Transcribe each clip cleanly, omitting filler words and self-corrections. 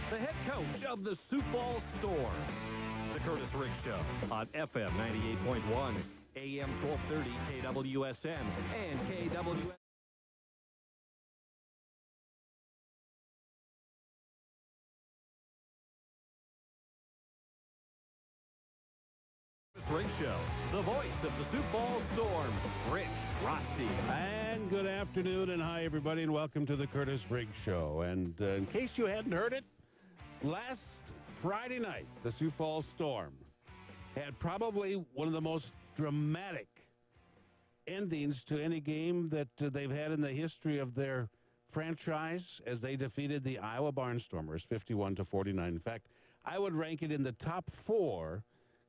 the head coach of the Sioux Falls Storm. The Curtis Riggs Show on FM 98.1, AM 1230, KWSN, and KWSN. Riggs Show, the voice of the Sioux Falls Storm, Rich Rosty. And good afternoon, and hi, everybody, and welcome to the Curtis Riggs Show. And in case you hadn't heard it, last Friday night, the Sioux Falls Storm had probably one of the most dramatic endings to any game that they've had in the history of their franchise as they defeated the Iowa Barnstormers 51-49. In fact, I would rank it in the top 4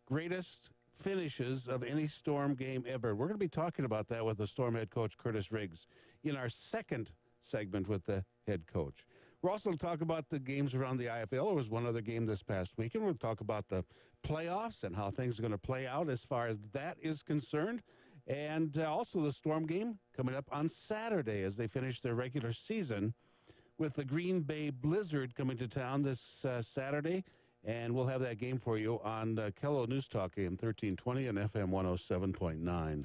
greatest finishes of any Storm game ever. We're going to be talking about that with the Storm head coach, Curtis Riggs, in our second segment with the head coach. We'll also talk about the games around the IFL. There was one other game this past weekend. We'll talk about the playoffs and how things are going to play out as far as that is concerned. And also the Storm game coming up on Saturday as they finish their regular season with the Green Bay Blizzard coming to town this Saturday. And we'll have that game for you on Kello News Talk, AM 1320 and FM 107.9.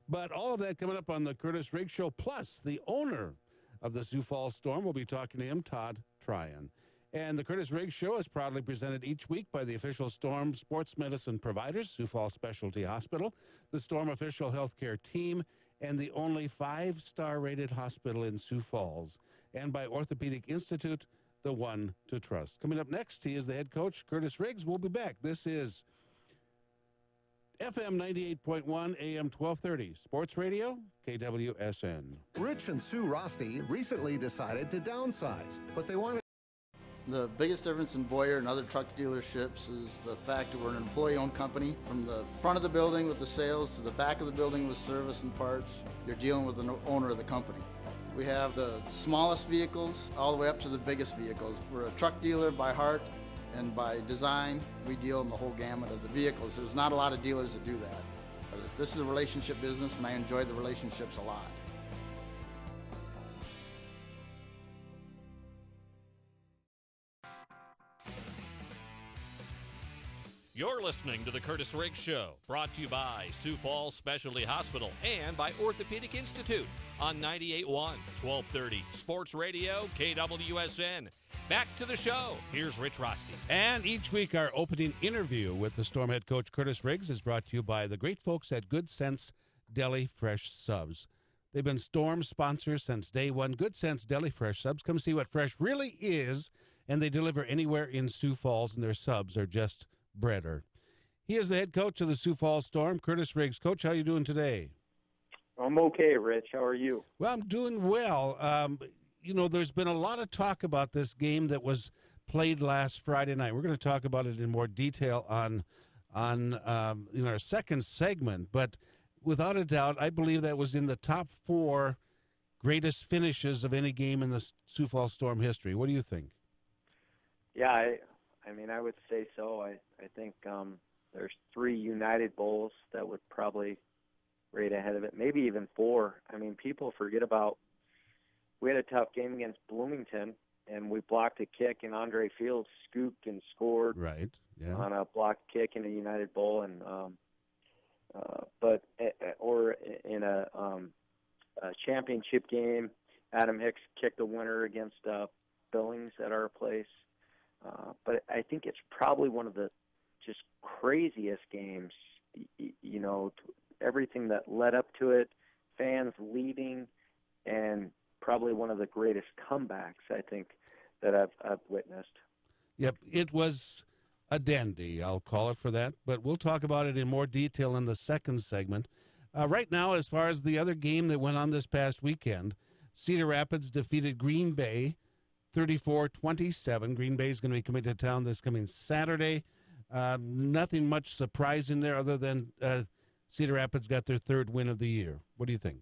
But all of that coming up on the Curtis Riggs Show, plus the owner of the Sioux Falls Storm. We'll be talking to him, Todd Tryon. And the Curtis Riggs Show is proudly presented each week by the official Storm sports medicine providers, Sioux Falls Specialty Hospital, the Storm official healthcare team, and the only 5-star rated hospital in Sioux Falls, and by Orthopedic Institute, the one to trust. Coming up next, he is the head coach, Curtis Riggs. We'll be back. This is FM 98.1, AM 1230, Sports Radio, KWSN. Rich and Sue Rosty recently decided to downsize, but they wanted... The biggest difference in Boyer and other truck dealerships is the fact that we're an employee-owned company. From the front of the building with the sales to the back of the building with service and parts, you're dealing with the owner of the company. We have the smallest vehicles all the way up to the biggest vehicles. We're a truck dealer by heart, and by design, we deal in the whole gamut of the vehicles. There's not a lot of dealers that do that. This is a relationship business, and I enjoy the relationships a lot. You're listening to the Curtis Riggs Show, brought to you by Sioux Falls Specialty Hospital and by Orthopedic Institute on 98.1, 1230, Sports Radio, KWSN. Back to the show. Here's Rich Rosty. And each week, our opening interview with the Storm head coach, Curtis Riggs, is brought to you by the great folks at Good Sense Deli Fresh Subs. They've been Storm sponsors since day one. Good Sense Deli Fresh Subs. Come see what fresh really is, and they deliver anywhere in Sioux Falls, and their subs are just breader. He is the head coach of the Sioux Falls Storm, Curtis Riggs. Coach, how are you doing today? I'm okay, Rich. How are you? Well, I'm doing well. There's been a lot of talk about this game that was played last Friday night. We're going to talk about it in more detail on our second segment. But without a doubt, I believe that was in the top 4 greatest finishes of any game in the Sioux Falls Storm history. What do you think? Yeah, I would say so. I think there's 3 United Bowls that would probably rate ahead of it, maybe even 4. People forget about, we had a tough game against Bloomington, and we blocked a kick, and Andre Fields scooped and scored on a blocked kick in a United Bowl, and or in a championship game, Adam Hicks kicked a winner against Billings at our place. But I think it's probably one of the just craziest games, everything that led up to it, fans leaving, and probably one of the greatest comebacks, I think, that I've witnessed. Yep, it was a dandy, I'll call it for that, but we'll talk about it in more detail in the second segment. Right now, as far as the other game that went on this past weekend, Cedar Rapids defeated Green Bay 34-27. Green Bay is going to be coming to town this coming Saturday. Nothing much surprising there other than Cedar Rapids got their 3rd win of the year. What do you think?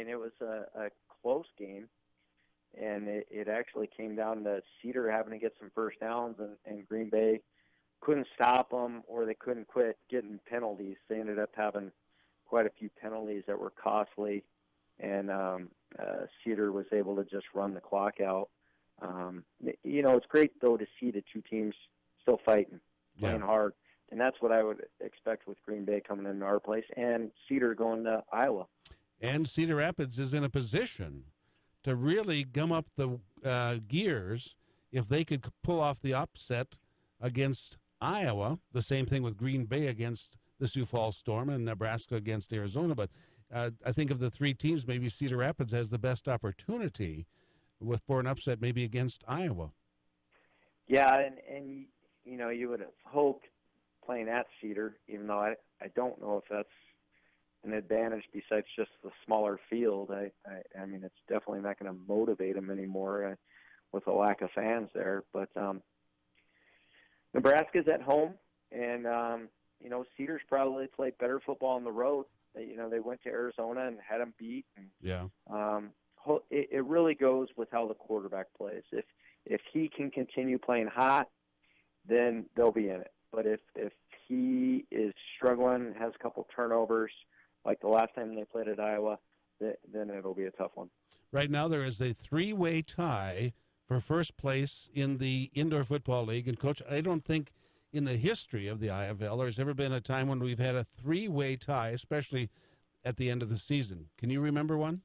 It was a close game, and it actually came down to Cedar having to get some first downs, and Green Bay couldn't stop them, or they couldn't quit getting penalties. They ended up having quite a few penalties that were costly, and Cedar was able to just run the clock out. It's great, though, to see the two teams still fighting, playing hard. And that's what I would expect with Green Bay coming into our place and Cedar going to Iowa. And Cedar Rapids is in a position to really gum up the gears if they could pull off the upset against Iowa. The same thing with Green Bay against the Sioux Falls Storm and Nebraska against Arizona. But I think of the three teams, maybe Cedar Rapids has the best opportunity for an upset maybe against Iowa. Yeah, and you would have hoped playing at Cedar, even though I don't know if that's an advantage besides just the smaller field. I mean, it's definitely not going to motivate them anymore with a lack of fans there. But Nebraska's at home, and Cedar's probably played better football on the road. They went to Arizona and had them beat. And, it really goes with how the quarterback plays. If he can continue playing hot, then they'll be in it. But if he is struggling, has a couple turnovers, like the last time they played at Iowa, then it'll be a tough one. Right now there is a three-way tie for first place in the Indoor Football League. And, Coach, I don't think in the history of the IFL there's ever been a time when we've had a three-way tie, especially at the end of the season. Can you remember one?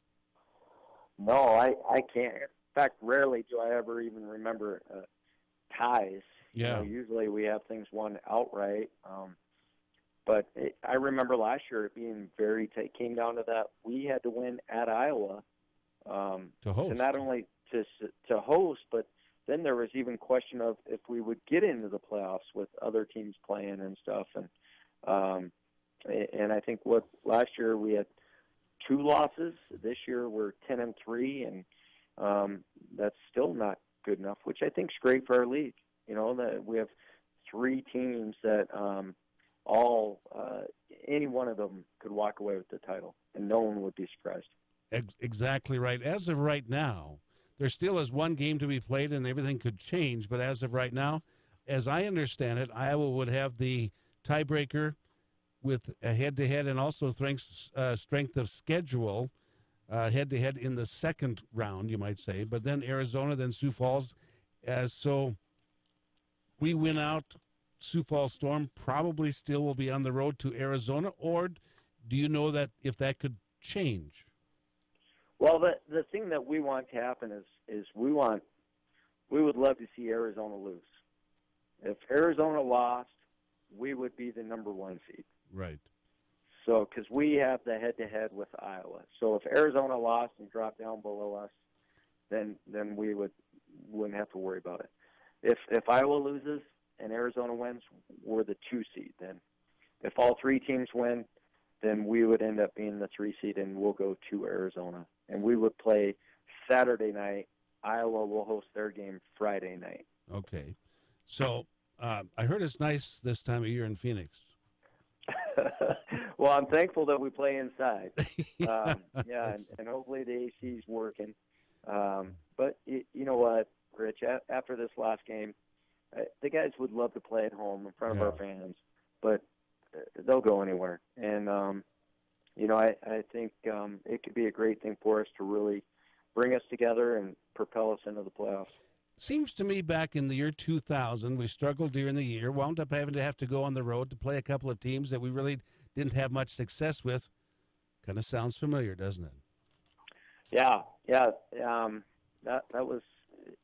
No, I can't. In fact, rarely do I ever even remember ties. Yeah. Usually we have things won outright. But I remember last year it being very tight. It came down to that. We had to win at Iowa to host. And not only to host, but then there was even question of if we would get into the playoffs with other teams playing and stuff. And I think last year we had 2 losses. This year we're 10-3, and that's still not good enough, which I think is great for our league. That we have 3 teams that any one of them could walk away with the title, and no one would be surprised. Exactly right. As of right now, there still is 1 game to be played, and everything could change. But as of right now, as I understand it, Iowa would have the tiebreaker with a head-to-head and also strength of schedule head-to-head in the second round, you might say. But then Arizona, then Sioux Falls. So we win out. Sioux Falls Storm probably still will be on the road to Arizona, or do you know that if that could change? Well, the thing that we want to happen is we would love to see Arizona lose. If Arizona lost, we would be the number 1 seed. Right. So, because we have the head-to-head with Iowa. So if Arizona lost and dropped down below us, then we wouldn't have to worry about it. If Iowa loses and Arizona wins, we're the 2 seed. Then, if all 3 teams win, then we would end up being the 3 seed, and we'll go to Arizona. And we would play Saturday night. Iowa will host their game Friday night. Okay. So I heard it's nice this time of year in Phoenix. Well, I'm thankful that we play inside. And hopefully the AC is working. But you know what, Rich, after this last game, the guys would love to play at home in front of our fans, but they'll go anywhere. And, I think it could be a great thing for us to really bring us together and propel us into the playoffs. Seems to me back in the year 2000, we struggled during the year, wound up having to go on the road to play a couple of teams that we really didn't have much success with. Kind of sounds familiar, doesn't it? Yeah. That was,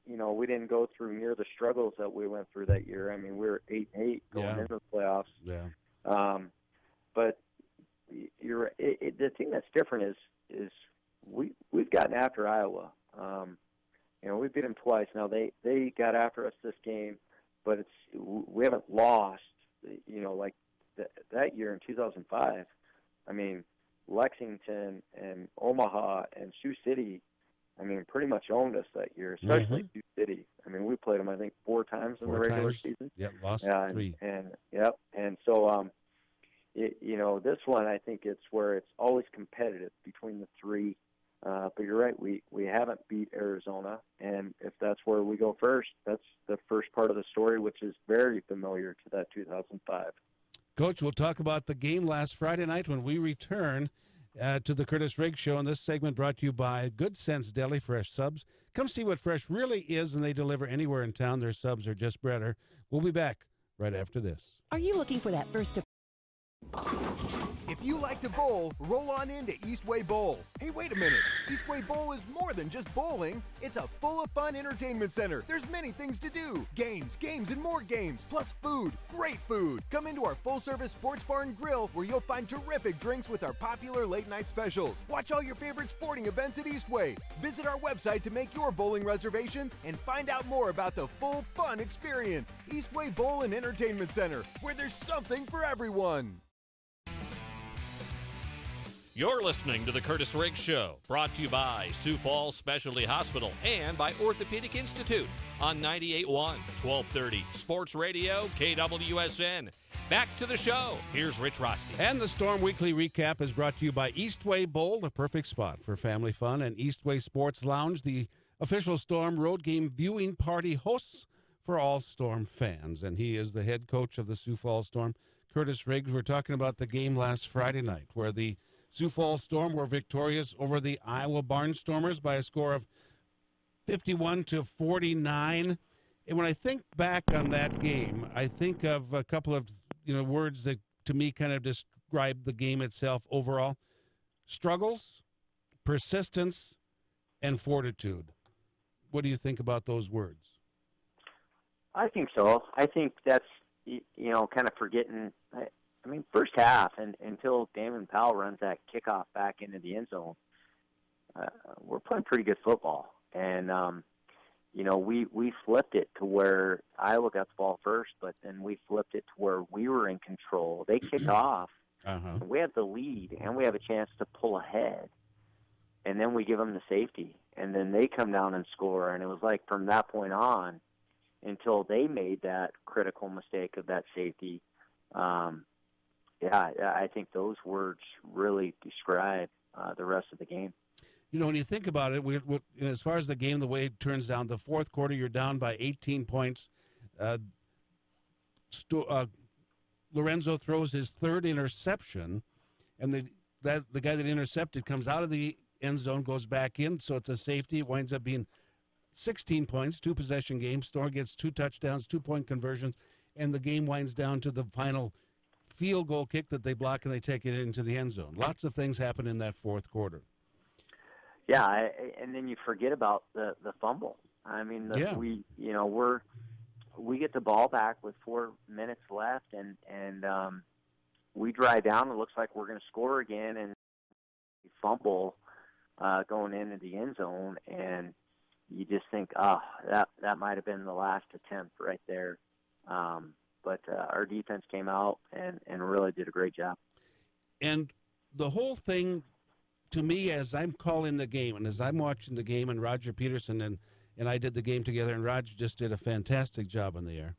we didn't go through near the struggles that we went through that year. I mean, we were 8-8 going into the playoffs. Yeah. But you're the thing that's different is we've gotten after Iowa. We beat them twice. Now they got after us this game, but we haven't lost. Like that year in 2005. I mean, Lexington and Omaha and Sioux City. I mean, pretty much owned us that year, especially Sioux City. I mean, we played them, I think, 4 times in the regular season. Yep, lost 3. And so, this one, I think it's where it's always competitive between the 3. But you're right, we haven't beat Arizona, and if that's where we go first, that's the first part of the story, which is very familiar to that 2005. Coach, we'll talk about the game last Friday night when we return. to the Curtis Riggs Show, and this segment brought to you by Good Sense Deli Fresh Subs. Come see what fresh really is, and they deliver anywhere in town. Their subs are just better. We'll be back right after this. Are you looking for that first? If you like to bowl, roll on into Eastway Bowl. Hey, wait a minute. Eastway Bowl is more than just bowling. It's a full of fun entertainment center. There's many things to do. Games, and more games, plus food. Great food. Come into our full-service sports bar and grill where you'll find terrific drinks with our popular late-night specials. Watch all your favorite sporting events at Eastway. Visit our website to make your bowling reservations and find out more about the full fun experience. Eastway Bowl and Entertainment Center, where there's something for everyone. You're listening to the Curtis Riggs Show, brought to you by Sioux Falls Specialty Hospital and by Orthopedic Institute on 98.1, 1230 Sports Radio, KWSN. Back to the show. Here's Rich Rosty. And the Storm Weekly Recap is brought to you by Eastway Bowl, the perfect spot for family fun, and Eastway Sports Lounge, the official Storm road game viewing party hosts for all Storm fans. And he is the head coach of the Sioux Falls Storm, Curtis Riggs. We're talking about the game last Friday night where the Sioux Falls Storm were victorious over the Iowa Barnstormers by a score of 51-49. And when I think back on that game, I think of a couple of words that to me kind of describe the game itself overall: struggles, persistence, and fortitude. What do you think about those words? I think so. I think that's kind of forgetting. First half, and until Damon Powell runs that kickoff back into the end zone, we're playing pretty good football. And, we flipped it to where Iowa got the ball first, but then we flipped it to where we were in control. They kick off. Uh-huh. We have the lead, and we have a chance to pull ahead. And then we give them the safety, and then they come down and score. And it was like from that point on until they made that critical mistake of that safety, I think those words really describe the rest of the game. When you think about it, as far as the game, the way it turns down, the fourth quarter, you're down by 18 points. Lorenzo throws his third interception, and the guy that intercepted comes out of the end zone, goes back in, so it's a safety. It winds up being 16 points, two-possession game. Storm gets 2 touchdowns, 2-point conversions, and the game winds down to the final field goal kick that they block, and they take it into the end zone. Lots of things happen in that fourth quarter. Yeah, and then you forget about the fumble. We get the ball back with 4 minutes left, and we drive down. It looks like we're going to score again, and we fumble going into the end zone, and you just think, that might have been the last attempt right there. But our defense came out and really did a great job. And the whole thing, to me, as I'm calling the game and as I'm watching the game, and Roger Peterson and I did the game together, and Roger just did a fantastic job on the air.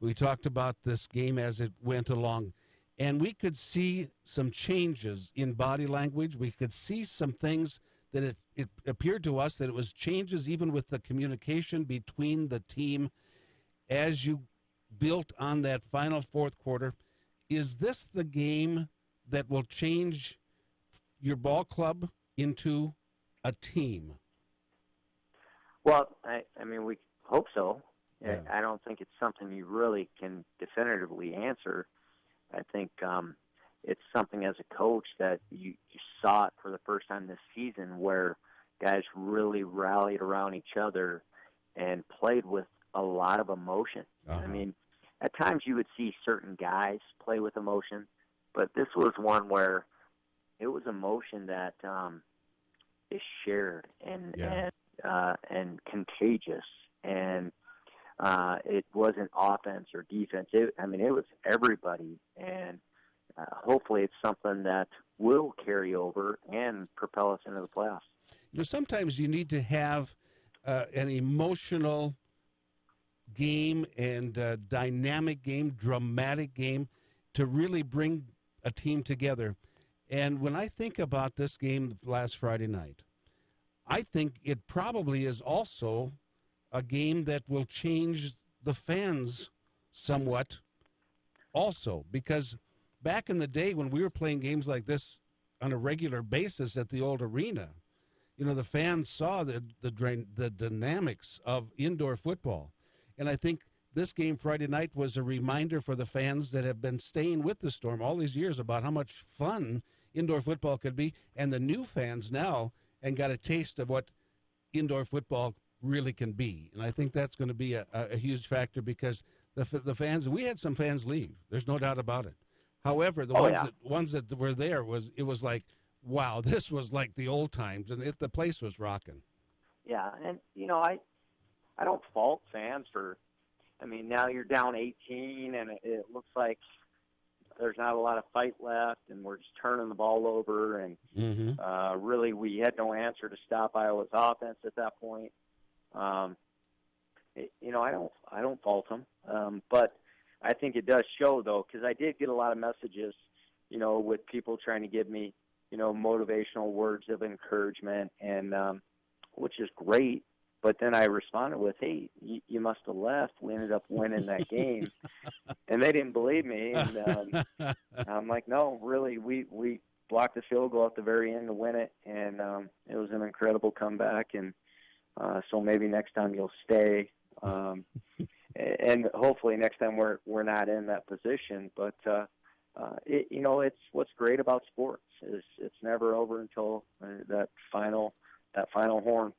We talked about this game as it went along, and we could see some changes in body language. We could see some things that it appeared to us that it was changes even with the communication between the team as you built on that final fourth quarter. Is this the game that will change your ball club into a team? Well, we hope so. Yeah. I don't think it's something you really can definitively answer. I think it's something as a coach that you saw it for the first time this season, where guys really rallied around each other and played with a lot of emotion. Uh-huh. At times you would see certain guys play with emotion, but this was one where it was emotion that is shared and contagious, and it wasn't offense or defense. It was everybody, and hopefully it's something that will carry over and propel us into the playoffs. Sometimes you need to have an emotional game and dynamic game, dramatic game to really bring a team together. And when I think about this game last Friday night, I think it probably is also a game that will change the fans somewhat also, because back in the day when we were playing games like this on a regular basis at the old arena. You know, the fans saw the dynamics of indoor football. And I think this game Friday night was a reminder for the fans that have been staying with the Storm all these years about how much fun indoor football could be, and the new fans now and got a taste of what indoor football really can be. And I think that's going to be a huge factor because the fans, we had some fans leave. There's no doubt about it. However, the ones that were there, it was like, wow, this was like the old times, and the place was rocking. Yeah, and, you know, I don't fault fans for, I mean, now you're down 18, and it looks like there's not a lot of fight left, and we're just turning the ball over, and really we had no answer to stop Iowa's offense at that point. You know, I don't fault them, but I think it does show, though, because I did get a lot of messages, you know, with people trying to give me, you know, motivational words of encouragement, and which is great. But then I responded with, hey, you must have left. We ended up winning that game. And they didn't believe me. And I'm like, no, really, we blocked the field goal at the very end to win it. And it was an incredible comeback. And so maybe next time you'll stay. And hopefully next time we're not in that position. But, you know, it's what's great about sports is it's never over until that final horn.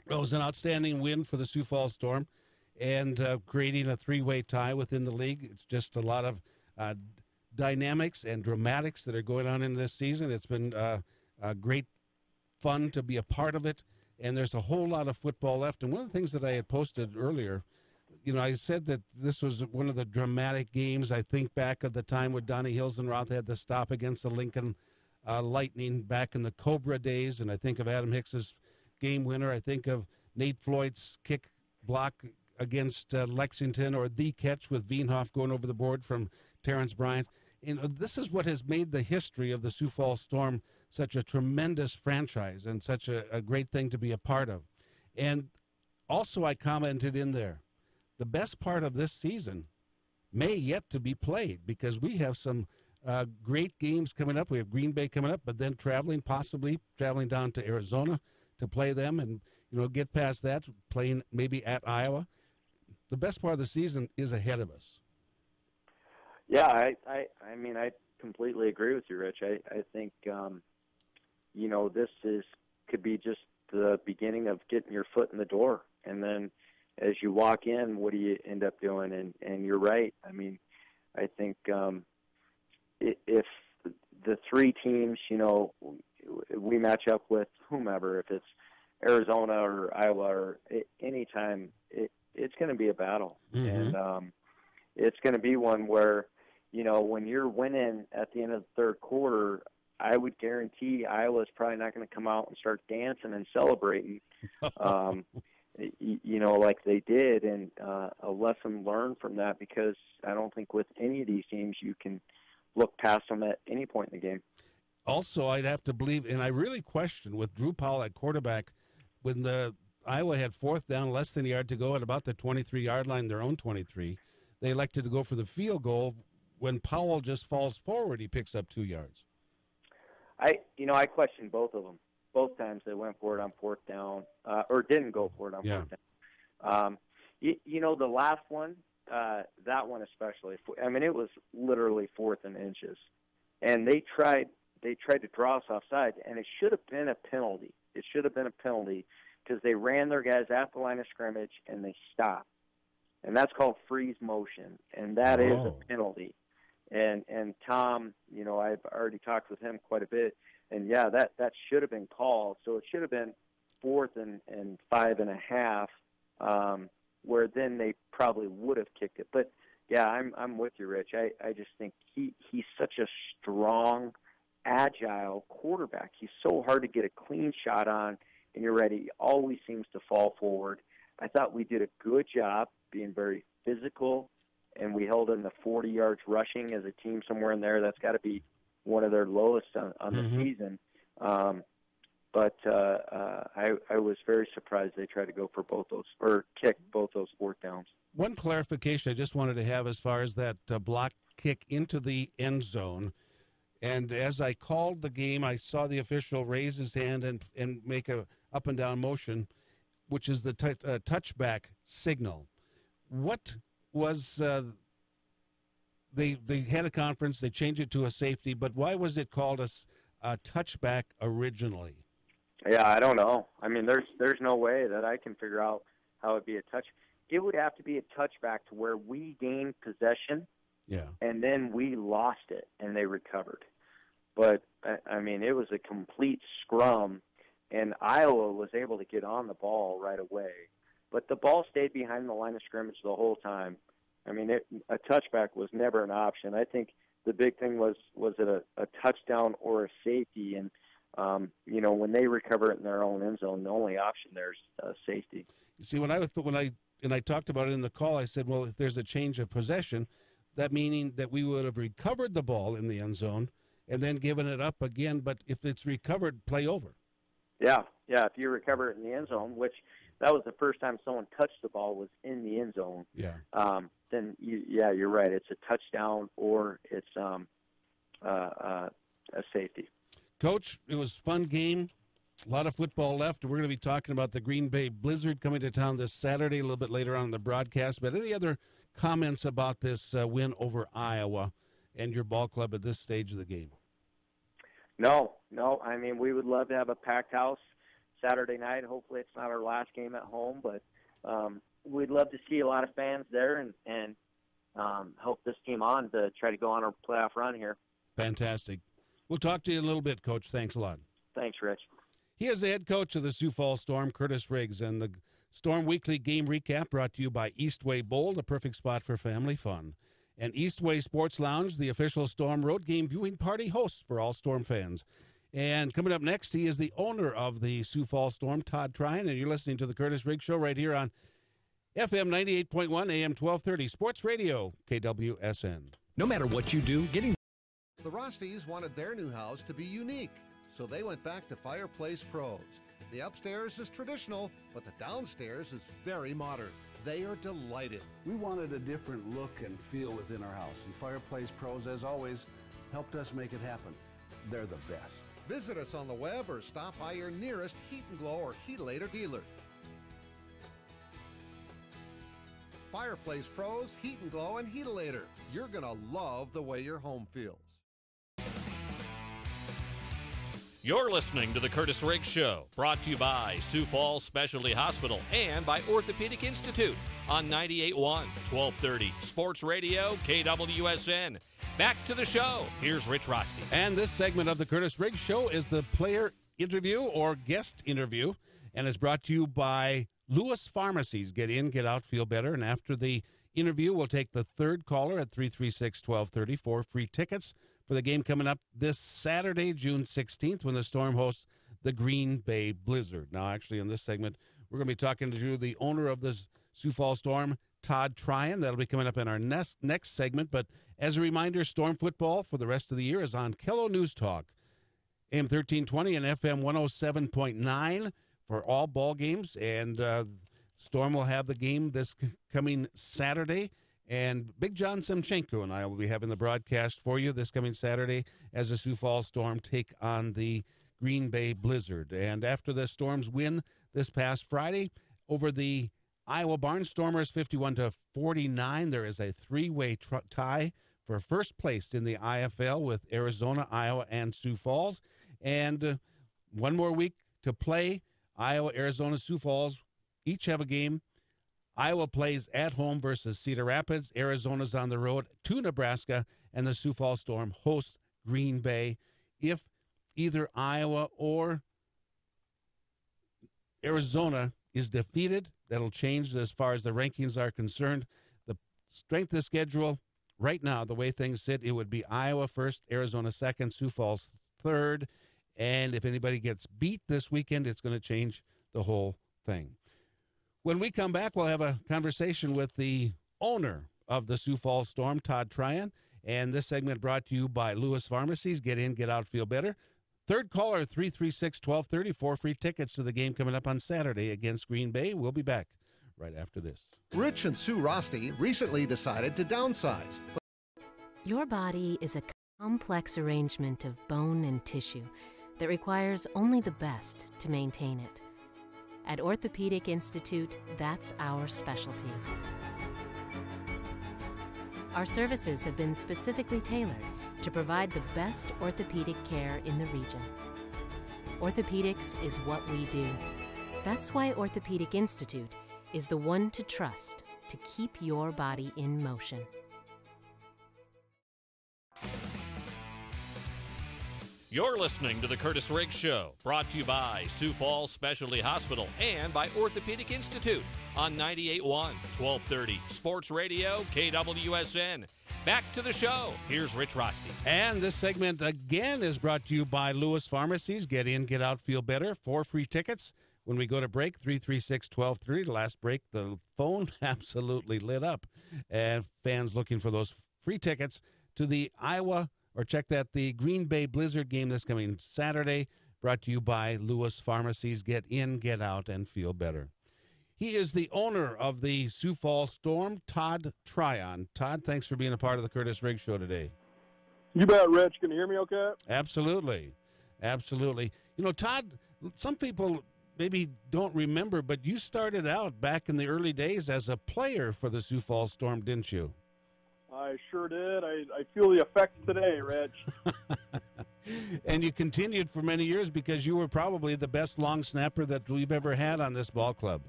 Well, it was an outstanding win for the Sioux Falls Storm and creating a three-way tie within the league. It's just a lot of dynamics and dramatics that are going on in this season. It's been great fun to be a part of it, and there's a whole lot of football left. And one of the things that I had posted earlier, you know, I said that this was one of the dramatic games. I think back at the time when Donnie Hilsenroth had the stop against the Lincoln Lightning back in the Cobra days, and I think of Adam Hicks's game winner. I think of Nate Floyd's kick block against Lexington, or the catch with Veenhoff going over the board from Terrence Bryant. And this is what has made the history of the Sioux Falls Storm such a tremendous franchise and such a great thing to be a part of. And also I commented in there, the best part of this season may yet to be played because we have some great games coming up. We have Green Bay coming up, but then possibly traveling down to Arizona to play them and, you know, get past that, playing maybe at Iowa. The best part of the season is ahead of us. Yeah, I mean, I completely agree with you, Rich. I think, you know, this could be just the beginning of getting your foot in the door. And then as you walk in, what do you end up doing? And you're right. I mean, I think if the three teams, you know, we match up with whomever, if it's Arizona or Iowa or any time, it's going to be a battle. And it's going to be one where, you know, when you're winning at the end of the third quarter, I would guarantee Iowa's probably not going to come out and start dancing and celebrating, you know, like they did. And a lesson learned from that, because I don't think with any of these teams you can look past them at any point in the game. Also, I'd have to believe, and I really question with Drew Powell at quarterback, when the Iowa had fourth down, less than a yard to go at about the 23-yard line, their own 23, they elected to go for the field goal. When Powell just falls forward, he picks up 2 yards. I questioned both of them. Both times they went for it on fourth down, or didn't go for it on fourth down. You know, the last one, that one especially, I mean, it was literally fourth and inches. And they tried to draw us offside, and it should have been a penalty. It should have been a penalty because they ran their guys at the line of scrimmage and they stopped. And that's called freeze motion, and that is a penalty. And Tom, you know, I've already talked with him quite a bit, and yeah, that should have been called. So it should have been 4th and 5.5, where then they probably would have kicked it. But yeah, I'm with you, Rich. I just think he's such a strong, agile quarterback. He's so hard to get a clean shot on, and you're right, he always seems to fall forward. I thought we did a good job being very physical, and we held in the 40 yards rushing as a team somewhere in there. That's got to be one of their lowest on the season. But I was very surprised they tried to go for both those, or kick both those fourth downs. One clarification I just wanted to have as far as that block kick into the end zone. And as I called the game, I saw the official raise his hand and make a up and down motion, which is the touchback signal. What was they had a conference, they changed it to a safety, but why was it called a touchback originally? Yeah, I don't know. I mean, there's no way that I can figure out how it'd be a touch. It would have to be a touchback to where we gained possession, and then we lost it, and they recovered. But, I mean, it was a complete scrum, and Iowa was able to get on the ball right away. But the ball stayed behind the line of scrimmage the whole time. I mean, a touchback was never an option. I think the big thing was it a touchdown or a safety? And, you know, when they recover it in their own end zone, the only option there is safety. You see, when I talked about it in the call, I said, well, if there's a change of possession, that meaning that we would have recovered the ball in the end zone and then given it up again. But if it's recovered, play over. Yeah. If you recover it in the end zone, which that was the first time someone touched the ball was in the end zone. Yeah. Then you're right. It's a touchdown or it's a safety. Coach, it was a fun game. A lot of football left. We're going to be talking about the Green Bay Blizzard coming to town this Saturday, a little bit later on in the broadcast. But any other comments about this win over Iowa and your ball club at this stage of the game? No. I mean, we would love to have a packed house Saturday night. Hopefully it's not our last game at home, but we'd love to see a lot of fans there and help this team on to try to go on a playoff run here. Fantastic. We'll talk to you in a little bit, Coach. Thanks a lot. Thanks, Rich. He is the head coach of the Sioux Falls Storm, Curtis Riggs, and the Storm Weekly Game Recap brought to you by Eastway Bowl, the perfect spot for family fun. And Eastway Sports Lounge, the official Storm road game viewing party host for all Storm fans. And coming up next, he is the owner of the Sioux Falls Storm, Todd Tryon, and you're listening to the Curtis Riggs Show right here on FM 98.1, AM 1230, Sports Radio, KWSN. No matter what you do, getting The Rosties wanted their new house to be unique, so they went back to Fireplace Pros. The upstairs is traditional, but the downstairs is very modern. They are delighted. We wanted a different look and feel within our house, and Fireplace Pros, as always, helped us make it happen. They're the best. Visit us on the web or stop by your nearest Heat & Glow or Heatalator dealer. Fireplace Pros, Heat & Glow, and Heatalator. You're going to love the way your home feels. You're listening to the Curtis Riggs Show, brought to you by Sioux Falls Specialty Hospital and by Orthopedic Institute on 98.1, 1230, Sports Radio, KWSN. Back to the show. Here's Rich Rosti. And this segment of the Curtis Riggs Show is the player interview or guest interview, and is brought to you by Lewis Pharmacies. Get in, get out, feel better. And after the interview, we'll take the third caller at 336-1230 for free tickets for the game coming up this Saturday, June 16th, when the Storm hosts the Green Bay Blizzard. Now, actually, in this segment, we're going to be talking to the owner of the Sioux Falls Storm, Todd Tryon. That'll be coming up in our next segment. But as a reminder, Storm football for the rest of the year is on Kello News Talk, AM 1320 and FM 107.9 for all ball games. And Storm will have the game this coming Saturday. And Big John Semchenko and I will be having the broadcast for you this coming Saturday as the Sioux Falls Storm take on the Green Bay Blizzard. And after the Storm's win this past Friday over the Iowa Barnstormers 51-49, there is a three-way tie for first place in the IFL with Arizona, Iowa, and Sioux Falls. And one more week to play. Iowa, Arizona, Sioux Falls each have a game. Iowa plays at home versus Cedar Rapids. Arizona's on the road to Nebraska, and the Sioux Falls Storm hosts Green Bay. If either Iowa or Arizona is defeated, that'll change as far as the rankings are concerned. The strength of schedule right now, the way things sit, it would be Iowa first, Arizona second, Sioux Falls third. And if anybody gets beat this weekend, it's going to change the whole thing. When we come back, we'll have a conversation with the owner of the Sioux Falls Storm, Todd Tryon. And this segment brought to you by Lewis Pharmacies. Get in, get out, feel better. Third caller, 336-1230 for free tickets to the game coming up on Saturday against Green Bay. We'll be back right after this. Rich and Sue Rosti recently decided to downsize. Your body is a Complex arrangement of bone and tissue that requires only the best to maintain it. At Orthopedic Institute, that's our specialty. Our services have been specifically tailored to provide the best orthopedic care in the region. Orthopedics is what we do. That's why Orthopedic Institute is the one to trust to keep your body in motion. You're listening to the Curtis Riggs Show, brought to you by Sioux Falls Specialty Hospital and by Orthopedic Institute on 98.1, 1230 Sports Radio, KWSN. Back to the show. Here's Rich Rosti. And this segment again is brought to you by Lewis Pharmacies. Get in, get out, feel better. 4 free tickets when we go to break, 336-1230. The last break, the phone absolutely lit up. And fans looking for those free tickets to the the Green Bay Blizzard game this coming Saturday, brought to you by Lewis Pharmacies. Get in, get out, and feel better. He is the owner of the Sioux Falls Storm, Todd Tryon. Todd, thanks for being a part of the Curtis Riggs Show today. You bet, Rich. Can you hear me okay? Absolutely. Absolutely. You know, Todd, some people maybe don't remember, but you started out back in the early days as a player for the Sioux Falls Storm, didn't you? I sure did. I feel the effects today, Rich. And you continued for many years because you were probably the best long snapper that we've ever had on this ball club.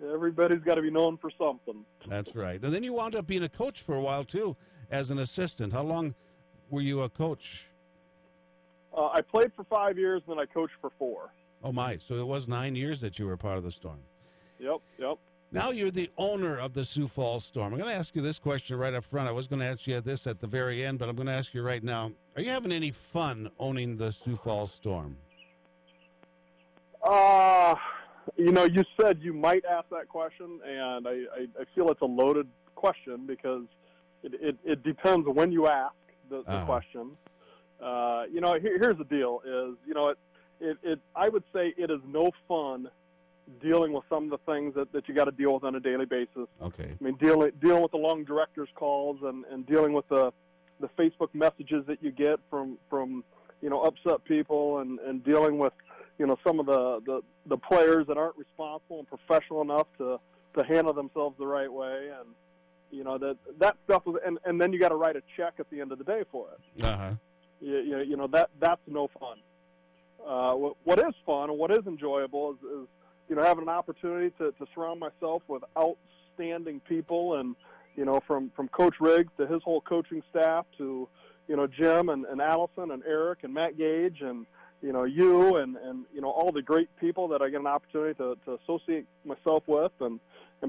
Everybody's got to be known for something. That's right. And then you wound up being a coach for a while, too, as an assistant. How long were you a coach? I played for 5 years, and then I coached for 4. Oh, my. So it was 9 years that you were part of the Storm. Yep. Now you're the owner of the Sioux Falls Storm. I'm going to ask you this question right up front. I was going to ask you this at the very end, but I'm going to ask you right now. Are you having any fun owning the Sioux Falls Storm? You said you might ask that question, and I feel it's a loaded question because it depends when you ask the question. Here's the deal: I would say it is no fun dealing with some of the things that you got to deal with on a daily basis. Okay. I mean, dealing with the long director's calls and dealing with the Facebook messages that you get from upset people and dealing with some of the players that aren't responsible and professional enough to handle themselves the right way, and that stuff was, and then you got to write a check at the end of the day for it. That's no fun. What is fun and what is enjoyable is having an opportunity to surround myself with outstanding people, and from Coach Riggs to his whole coaching staff to Jim and Allison and Eric and Matt Gage and you and all the great people that I get an opportunity to associate myself with and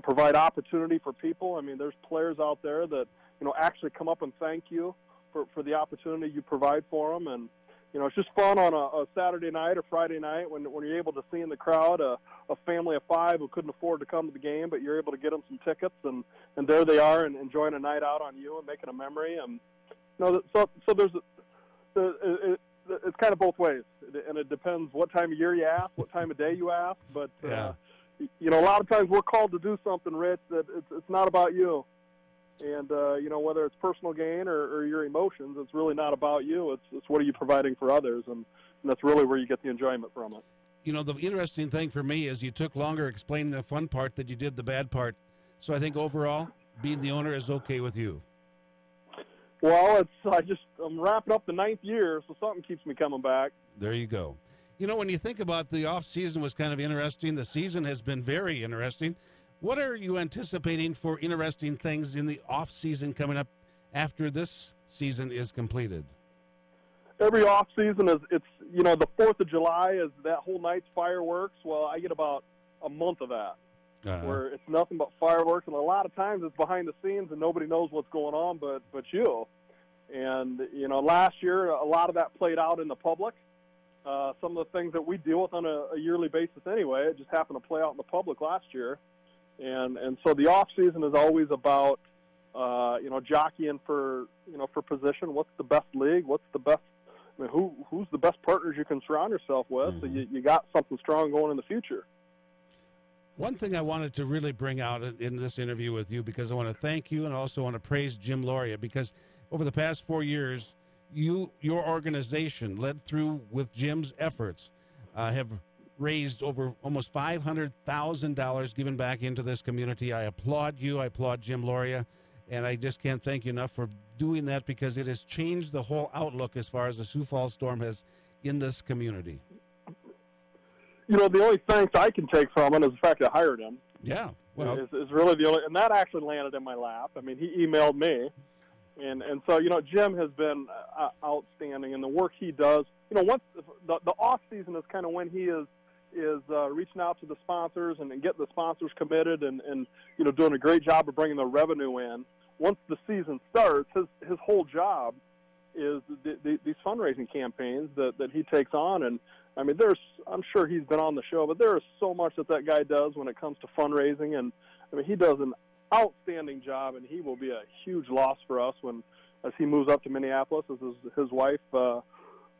provide opportunity for people. I mean, there's players out there that actually come up and thank you for the opportunity you provide for them, and it's just fun on a Saturday night or Friday night when you're able to see in the crowd a family of 5 who couldn't afford to come to the game, but you're able to get them some tickets, and there they are and enjoying a night out on you and making a memory. And so there's it's kind of both ways, and it depends what time of year you ask, what time of day you ask. But yeah. A lot of times we're called to do something, Rich, that it's not about you. And, whether it's personal gain or your emotions, it's really not about you. It's what are you providing for others, and that's really where you get the enjoyment from it. The interesting thing for me is you took longer explaining the fun part than you did the bad part. So I think overall, being the owner is okay with you. Well, I'm wrapping up the 9th year, so something keeps me coming back. There you go. When you think about the off season was kind of interesting. The season has been very interesting. What are you anticipating for interesting things in the off season coming up after this season is completed? Every off season the 4th of July is that whole night's fireworks. Well, I get about a month of that. Where it's nothing but fireworks, and a lot of times it's behind the scenes and nobody knows what's going on but you. And last year a lot of that played out in the public. Some of the things that we deal with on a yearly basis anyway, it just happened to play out in the public last year. And so the off season is always about jockeying for position. What's the best league? What's the best? I mean, who's the best partners you can surround yourself with? So you got something strong going in the future. One thing I wanted to really bring out in this interview with you, because I want to thank you and also want to praise Jim Loria, because over the past 4 years, your organization, led through with Jim's efforts, have raised over almost $500,000 given back into this community. I applaud you. I applaud Jim Loria, and I just can't thank you enough for doing that, because it has changed the whole outlook as far as the Sioux Falls Storm has in this community. You know, the only thanks I can take from it is the fact I hired him. Yeah, well, is really the only, and that actually landed in my lap. I mean, he emailed me, and so, you know, Jim has been outstanding in the work he does. You know, once the off season is kind of when he is reaching out to the sponsors and getting the sponsors committed, and you know, doing a great job of bringing the revenue in. Once the season starts, his whole job is these fundraising campaigns that he takes on. And I mean, I'm sure he's been on the show, but there is so much that guy does when it comes to fundraising. And I mean, he does an outstanding job, and he will be a huge loss for us as he moves up to Minneapolis. As his wife,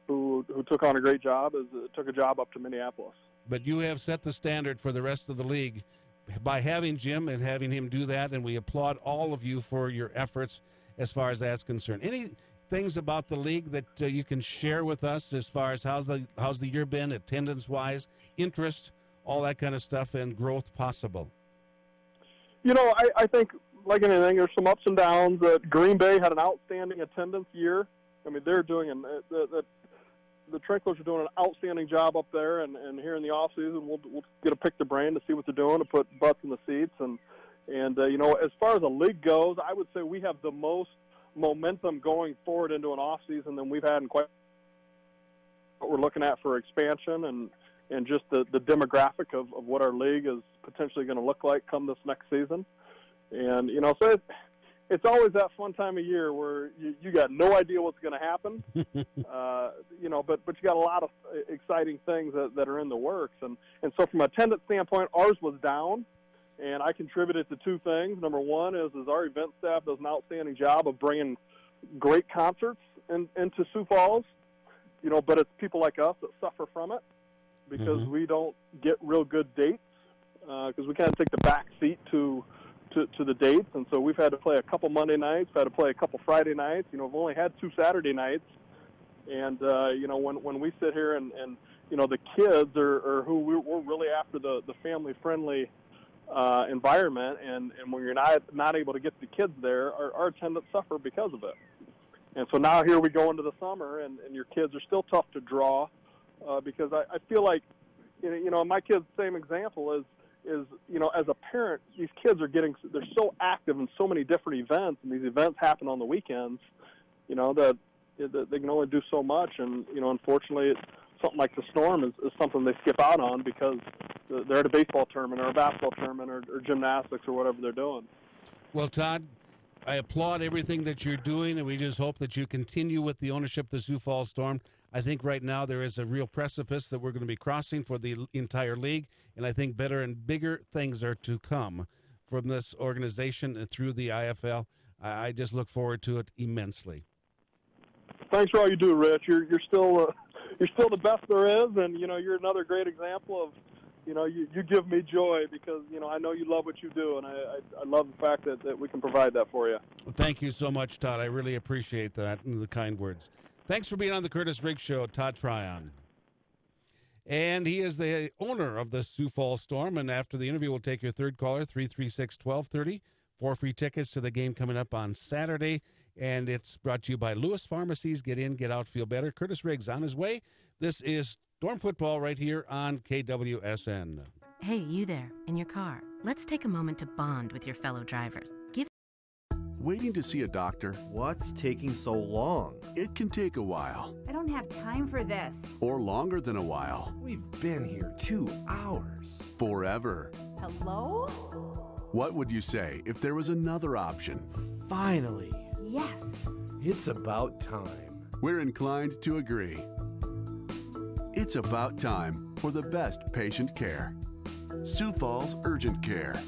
who took on a great job, took a job up to Minneapolis. But you have set the standard for the rest of the league by having Jim and having him do that, and we applaud all of you for your efforts as far as that's concerned. Any things about the league that you can share with us as far as how's the year been, attendance-wise, interest, all that kind of stuff, and growth possible? You know, I think, like anything, there's some ups and downs. Green Bay had an outstanding attendance year. I mean, they're doing the Trinklers are doing an outstanding job up there, and here in the off season, we'll get to pick the brain to see what they're doing, to put butts in the seats. And you know, as far as the league goes, I would say we have the most momentum going forward into an off season than we've had in quite. What we're looking at for expansion and just the demographic of what our league is potentially going to look like come this next season. And you know, so it's always that fun time of year where you got no idea what's going to happen, you know, but you got a lot of exciting things that are in the works. And so from an attendance standpoint, ours was down, and I contributed to two things. Number one is our event staff does an outstanding job of bringing great concerts into Sioux Falls, you know, but it's people like us that suffer from it because we don't get real good dates, because we kind of take the back seat to the dates, and so we've had to play a couple Monday nights, had to play a couple Friday nights. You know, we've only had 2 Saturday nights, and you know, when we sit here and you know, the kids are who we're really after the family friendly environment, and when you're not able to get the kids there, our attendance suffer because of it. And so now here we go into the summer, and your kids are still tough to draw, because I feel like, you know, my kids, same example is, you know, as a parent, these kids they're so active in so many different events, and these events happen on the weekends, you know, that they can only do so much. And, you know, unfortunately, something like the Storm is something they skip out on because they're at a baseball tournament or a basketball tournament or gymnastics or whatever they're doing. Well, Todd, I applaud everything that you're doing, and we just hope that you continue with the ownership of the Sioux Falls Storm. I think right now there is a real precipice that we're going to be crossing for the entire league, and I think better and bigger things are to come from this organization and through the IFL. I just look forward to it immensely. Thanks for all you do, Rich. You're still the best there is, and you know, you're another great example of, you know, you give me joy because, you know, I know you love what you do, and I love the fact that we can provide that for you. Well, thank you so much, Todd. I really appreciate that and the kind words. Thanks for being on the Curtis Riggs Show, Todd Tryon. And he is the owner of the Sioux Falls Storm. And after the interview, we'll take your third caller, 336-1230. 4 free tickets to the game coming up on Saturday. And it's brought to you by Lewis Pharmacies. Get in, get out, feel better. Curtis Riggs on his way. This is Storm Football right here on KWSN. Hey, you there, in your car. Let's take a moment to bond with your fellow drivers. Waiting to see a doctor? What's taking so long? It can take a while. I don't have time for this. Or longer than a while. We've been here 2 hours. Forever. Hello? What would you say if there was another option? Finally. Yes. It's about time. We're inclined to agree. It's about time for the best patient care. Sioux Falls Urgent Care.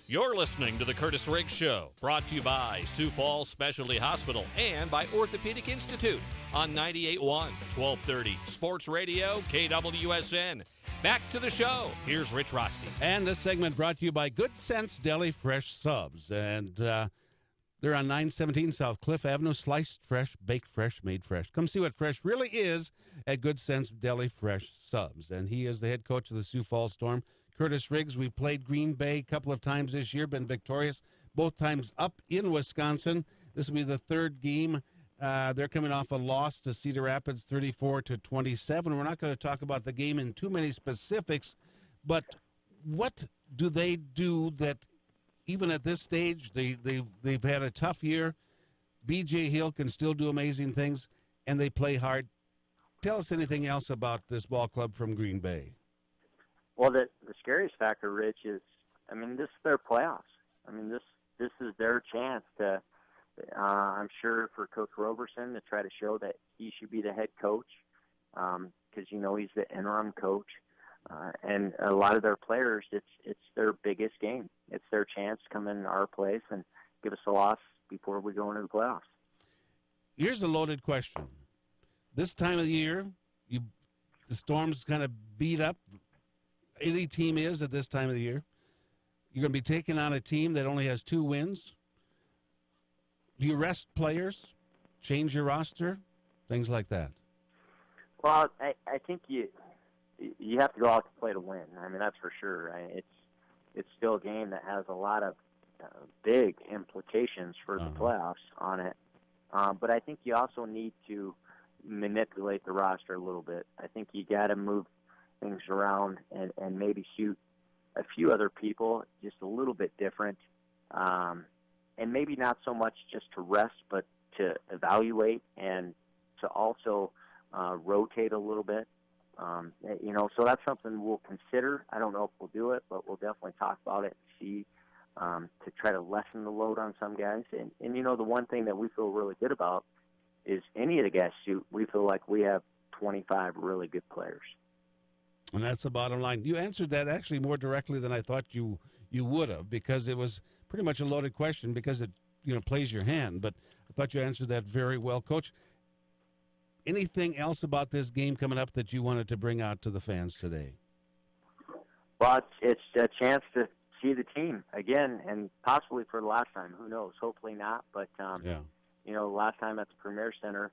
You're listening to the Curtis Riggs Show, brought to you by Sioux Falls Specialty Hospital and by Orthopedic Institute on 98.1, 1230 Sports Radio, KWSN. Back to the show. Here's Rich Rosti. And this segment brought to you by Good Sense Deli Fresh Subs. And They're on 917 South Cliff Avenue, sliced fresh, baked fresh, made fresh. Come see what fresh really is at Good Sense Deli Fresh Subs. And he is the head coach of the Sioux Falls Storm, Curtis Riggs. We've played Green Bay a couple of times this year, been victorious both times up in Wisconsin. This will be the third game. They're coming off a loss to Cedar Rapids, 34-27. We're not going to talk about the game in too many specifics, but what do they do that even at this stage, they've had a tough year. B.J. Hill can still do amazing things, and they play hard. Tell us anything else about this ball club from Green Bay. Well, the scariest factor, Rich, is, I mean, this is their playoffs. I mean, this is their chance to, I'm sure, for Coach Roberson to try to show that he should be the head coach because, you know, he's the interim coach. And a lot of their players, it's their biggest game. It's their chance to come in our place and give us a loss before we go into the playoffs. Here's a loaded question. This time of the year, the Storm's kind of beat up. Any team is at this time of the year. You're going to be taking on a team that only has 2 wins. Do you rest players, change your roster, things like that? Well, I think you have to go out to play to win. I mean, that's for sure. It's still a game that has a lot of big implications for the playoffs on it. But I think you also need to manipulate the roster a little bit. I think you got to move things around and maybe shoot a few other people just a little bit different. And maybe not so much just to rest, but to evaluate and to also rotate a little bit. You know, so that's something we'll consider. I don't know if we'll do it, but we'll definitely talk about it and see to try to lessen the load on some guys. And you know, the one thing that we feel really good about is any of the guys shoot, we feel like we have 25 really good players. And that's the bottom line. You answered that actually more directly than I thought you would have, because it was pretty much a loaded question because it, you know, plays your hand. But I thought you answered that very well, Coach. Anything else about this game coming up that you wanted to bring out to the fans today? Well, it's a chance to see the team again, and possibly for the last time. Who knows? Hopefully not. But, you know, last time at the Premier Center,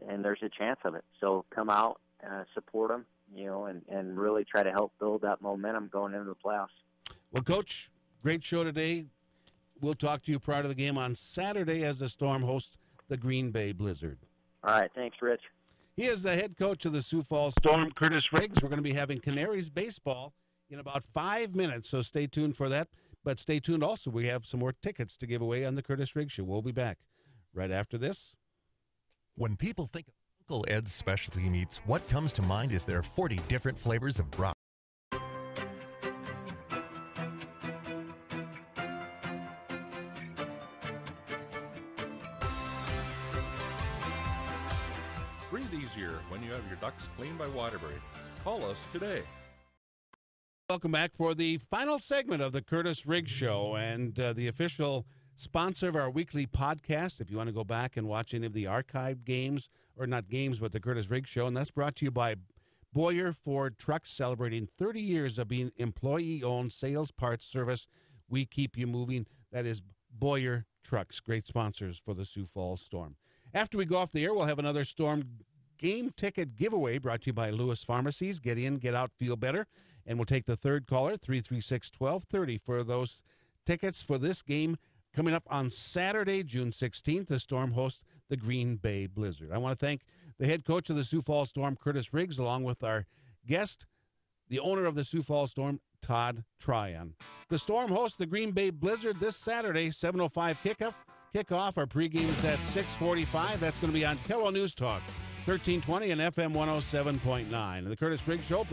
and there's a chance of it. So come out, support them, you know, and really try to help build that momentum going into the playoffs. Well, Coach, great show today. We'll talk to you prior to the game on Saturday as the Storm hosts the Green Bay Blizzard. All right. Thanks, Rich. He is the head coach of the Sioux Falls Storm, Curtis Riggs. We're going to be having Canaries baseball in about 5 minutes, so stay tuned for that. But stay tuned also. We have some more tickets to give away on the Curtis Riggs Show. We'll be back right after this. When people think of Uncle Ed's Specialty Meats, what comes to mind is their 40 different flavors of broth. Breathe easier when you have your ducts cleaned by Waterbury. Call us today. Welcome back for the final segment of the Curtis Riggs Show, and the official sponsor of our weekly podcast. If you want to go back and watch any of the archived games, or not games, but the Curtis Riggs Show, and that's brought to you by Boyer Ford Trucks, celebrating 30 years of being employee-owned sales parts service. We keep you moving. That is Boyer Trucks, great sponsors for the Sioux Falls Storm. After we go off the air, we'll have another Storm game ticket giveaway brought to you by Lewis Pharmacies. Get in, get out, feel better. And we'll take the third caller, 336-1230, for those tickets for this game coming up on Saturday, June 16th. The Storm hosts the Green Bay Blizzard. I want to thank the head coach of the Sioux Falls Storm, Curtis Riggs, along with our guest, the owner of the Sioux Falls Storm, Todd Tryon. The Storm hosts the Green Bay Blizzard this Saturday, 7:05 kickoff. Our pregame is at 6:45. That's going to be on KELO News Talk, 1320 and FM 107.9. And the Curtis Riggs Show brought